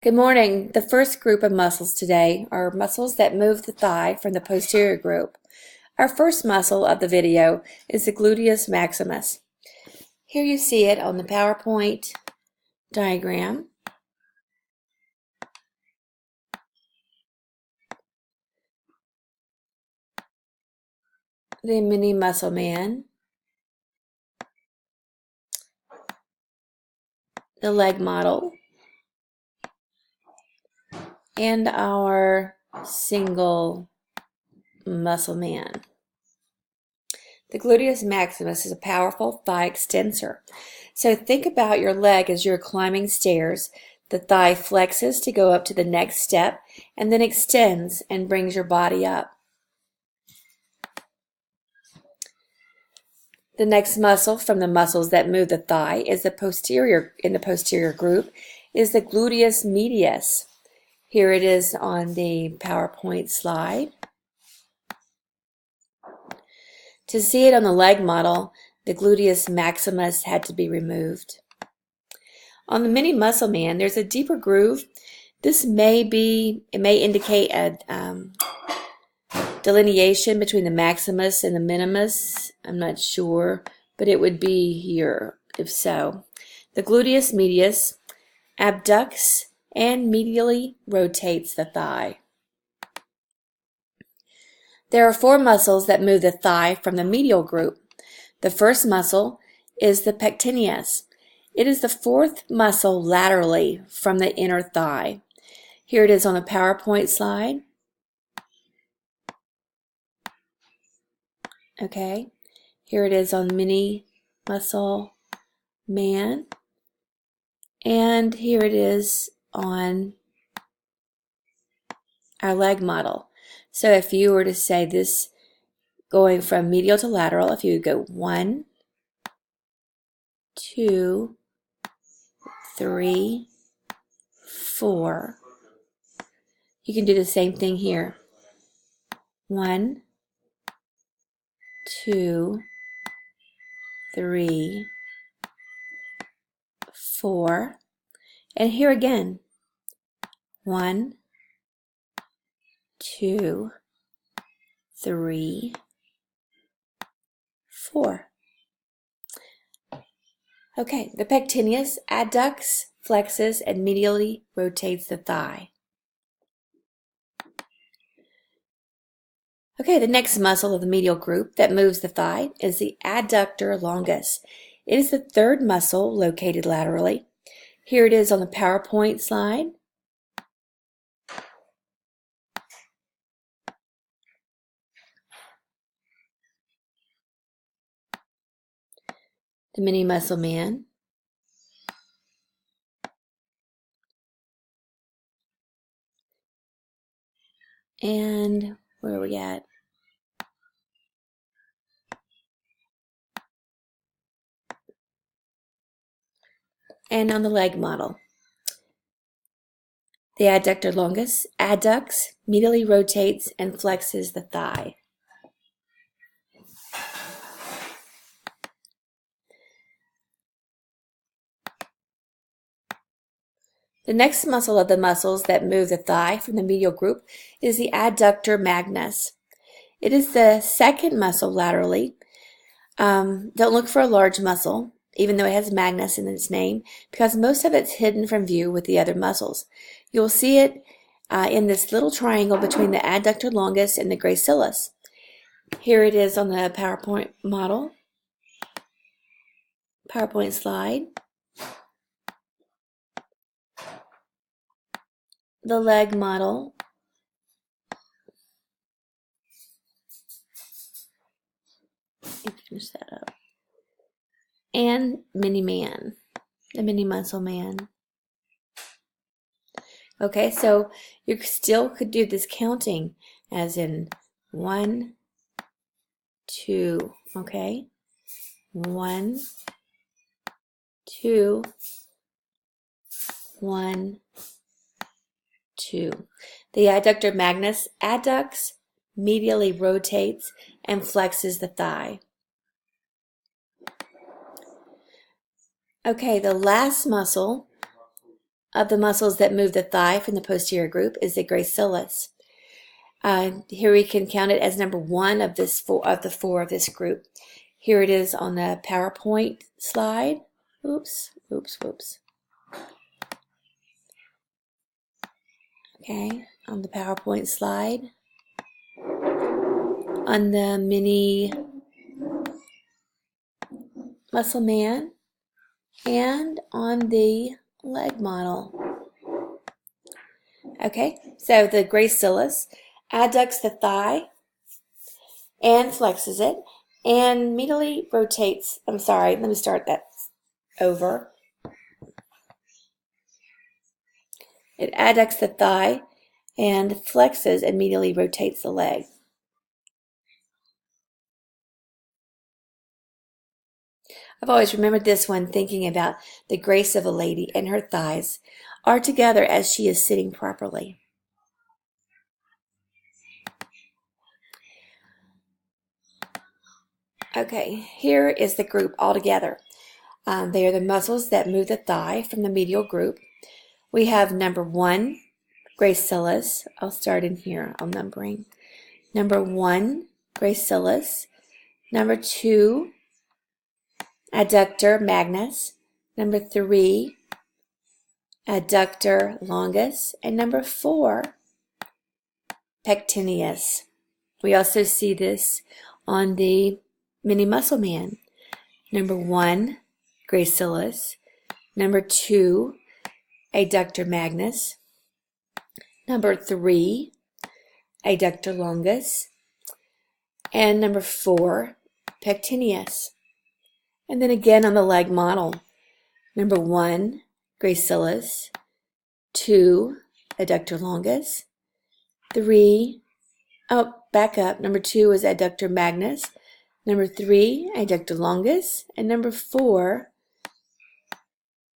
Good morning. The first group of muscles today are muscles that move the thigh from the posterior group. Our first muscle of the video is the gluteus maximus. Here you see it on the PowerPoint diagram. The mini muscle man, the leg model, and our single muscle man. The gluteus maximus is a powerful thigh extensor. So think about your leg as you're climbing stairs. The thigh flexes to go up to the next step and then extends and brings your body up. The next muscle from the muscles that move the thigh is the posterior group is the gluteus medius. Here it is on the PowerPoint slide. To see it on the leg model, the gluteus maximus had to be removed. On the mini muscle man, there's a deeper groove. It may indicate a delineation between the maximus and the minimus. I'm not sure, but it would be here if so. The gluteus medius abducts and medially rotates the thigh. There are four muscles that move the thigh from the medial group. The first muscle is the pectineus. It is the fourth muscle laterally from the inner thigh. Here it is on the PowerPoint slide. Okay, here it is on mini muscle man. And here it is on our leg model. So if you were to say this going from medial to lateral, if you would go 1, 2, 3, 4, you can do the same thing here. 1, 2, 3, 4, and here again. 1, 2, 3, 4. Okay, the pectineus adducts, flexes, and medially rotates the thigh. Okay, the next muscle of the medial group that moves the thigh is the adductor longus. It is the third muscle located laterally. Here it is on the PowerPoint slide. The mini muscle man. And where are we at? And on the leg model. The adductor longus adducts, medially rotates, and flexes the thigh. The next muscle of the muscles that move the thigh from the medial group is the adductor magnus. It is the second muscle laterally. Don't look for a large muscle, even though it has magnus in its name, because most of it's hidden from view with the other muscles. You'll see it in this little triangle between the adductor longus and the gracilis. Here it is on the PowerPoint model, PowerPoint slide. The leg model. Finish that up. And mini man, the mini muscle man. Okay, so you still could do this counting as in 1, 2, okay? 1, 2, 1, 2. The adductor magnus adducts, medially rotates, and flexes the thigh. Okay, the last muscle of the muscles that move the thigh from the posterior group is the gracilis. Here we can count it as number 1 of the 4 of this group. Here it is on the PowerPoint slide. Oops. Okay, on the PowerPoint slide. On the mini muscle man and on the leg model. Okay, so the gracilis adducts the thigh and flexes it and medially rotates. I'm sorry, let me start that over. It adducts the thigh and flexes and medially rotates the leg. I've always remembered this one thinking about the grace of a lady and her thighs are together as she is sitting properly. Okay, here is the group all together. They are the muscles that move the thigh from the medial group. We have number 1, gracilis. I'll start in here on numbering. Number 1, gracilis. Number 2, adductor magnus. Number 3, adductor longus. And number 4, pectineus. We also see this on the mini muscle man. Number 1, gracilis. Number 2, adductor magnus. Number 3, adductor longus. And number 4, pectineus. And then again on the leg model. Number 1, gracilis. 2, adductor longus. 3, back up. Number 2 is adductor magnus. Number 3, adductor longus. And number 4,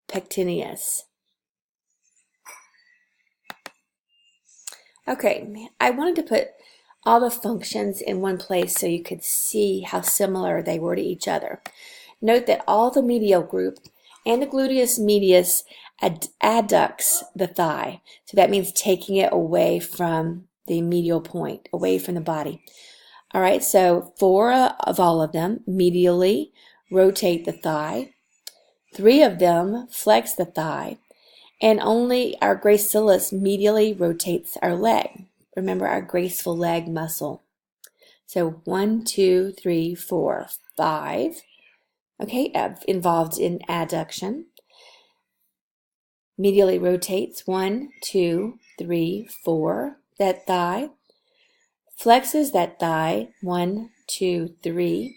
pectineus. Okay, I wanted to put all the functions in one place so you could see how similar they were to each other. Note that all the medial group and the gluteus medius adducts the thigh. So that means taking it away from the medial point, away from the body. All right, so 4 of all of them medially rotate the thigh. 3 of them flex the thigh. And only our gracilis medially rotates our leg. Remember our graceful leg muscle. So 1, 2, 3, 4, 5. Okay, involved in adduction. Medially rotates 1, 2, 3, 4. That thigh. Flexes that thigh 1, 2, 3.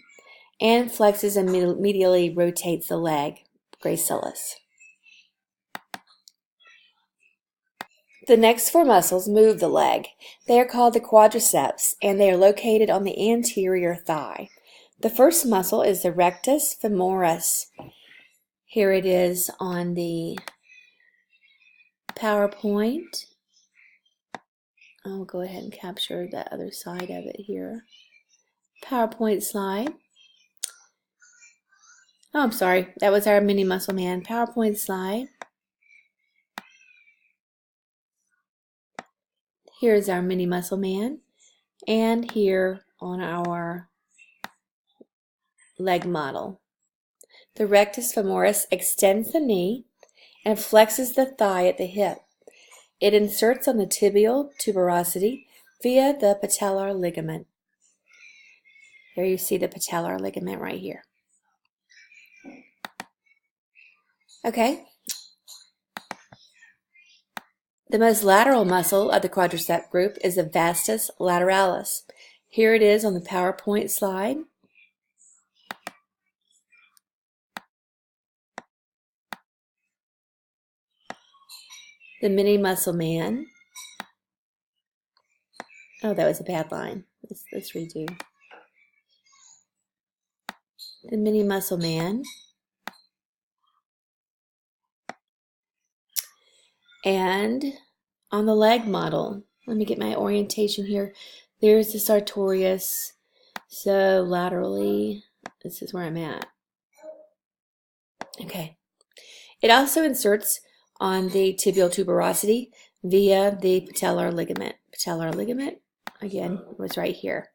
And flexes and medially rotates the leg, gracilis. The next 4 muscles move the leg. They are called the quadriceps, and they are located on the anterior thigh. The first muscle is the rectus femoris. Here it is on the PowerPoint. I'll go ahead and capture the other side of it here. PowerPoint slide. Oh, I'm sorry. That was our mini muscle man. PowerPoint slide. Here's our mini muscle man. And here on our leg model. The rectus femoris extends the knee and flexes the thigh at the hip. It inserts on the tibial tuberosity via the patellar ligament. Here you see the patellar ligament right here. Okay. The most lateral muscle of the quadricep group is the vastus lateralis. Here it is on the PowerPoint slide. The mini muscle man. Oh, that was a bad line. Let's redo. The mini muscle man. And on the leg model, let me get my orientation here. There's the sartorius. So laterally, this is where I'm at. Okay. It also inserts on the tibial tuberosity via the patellar ligament. Patellar ligament, again, was right here.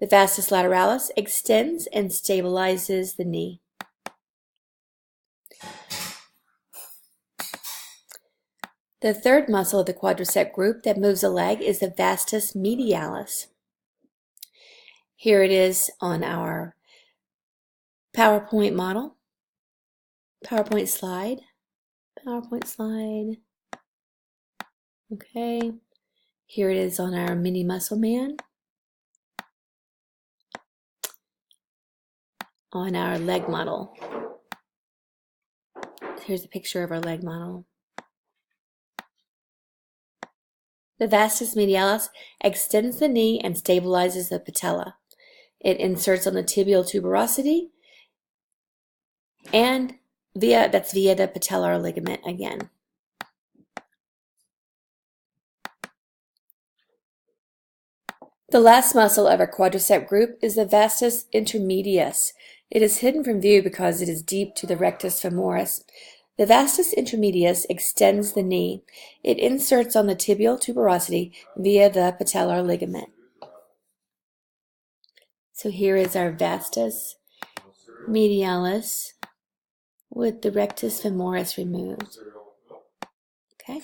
The vastus lateralis extends and stabilizes the knee. The third muscle of the quadricep group that moves the leg is the vastus medialis. Here it is on our PowerPoint model. PowerPoint slide. Okay. Here it is on our mini muscle man. On our leg model. Here's a picture of our leg model. The vastus medialis extends the knee and stabilizes the patella. It inserts on the tibial tuberosity and via the patellar ligament again. The last muscle of our quadricep group is the vastus intermedius. It is hidden from view because it is deep to the rectus femoris. The vastus intermedius extends the knee. It inserts on the tibial tuberosity via the patellar ligament. So here is our vastus medialis with the rectus femoris removed. Okay.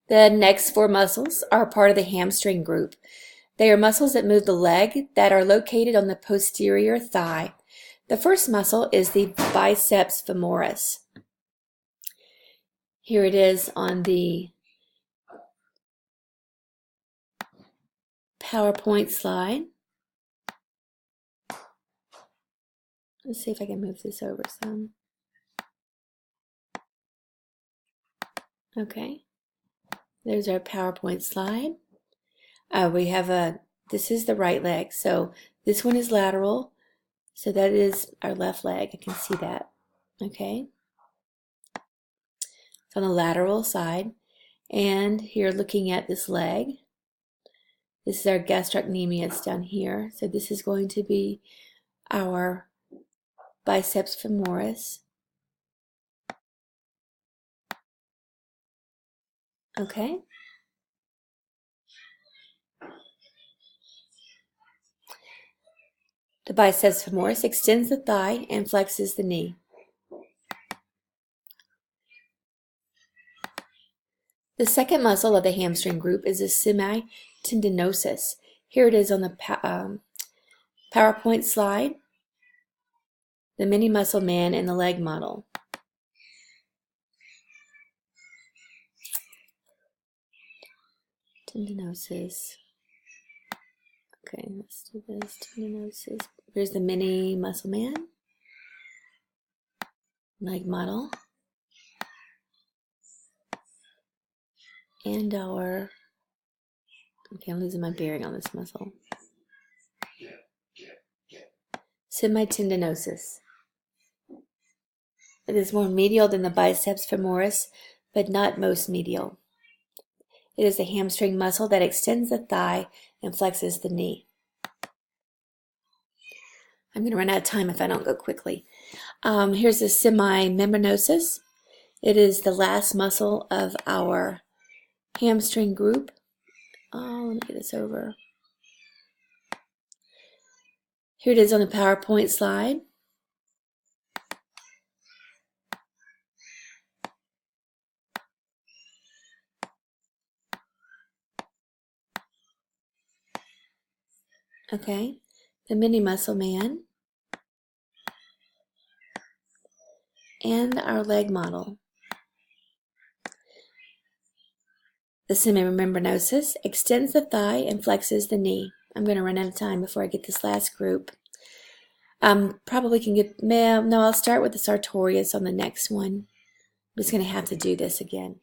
The next four muscles are part of the hamstring group. They are muscles that move the leg that are located on the posterior thigh. The first muscle is the biceps femoris. Here it is on the PowerPoint slide. Let's see if I can move this over some. Okay. There's our PowerPoint slide. This is the right leg. So this one is lateral. So that is our left leg. I can see that. Okay. It's on the lateral side. And here looking at this leg, this is our gastrocnemius down here. So this is going to be our biceps femoris. Okay. The biceps femoris extends the thigh and flexes the knee. The second muscle of the hamstring group is the semitendinosus. Here it is on the PowerPoint slide. The mini muscle man and the leg model. Tendinosus. Okay, let's do this. Tendinosus. Here's the mini muscle man. Leg model. And our, okay, I'm losing my bearing on this muscle. Semitendinosus. It is more medial than the biceps femoris, but not most medial. It is a hamstring muscle that extends the thigh and flexes the knee. I'm going to run out of time if I don't go quickly. Here's the semimembranosus. It is the last muscle of our hamstring group. Let me get this over. Here it is on the PowerPoint slide. Okay, the mini muscle man and our leg model. The semimembranosus extends the thigh and flexes the knee. I'm going to run out of time before I get this last group. Probably can get, no, I'll start with the sartorius on the next one. I'm just going to have to do this again.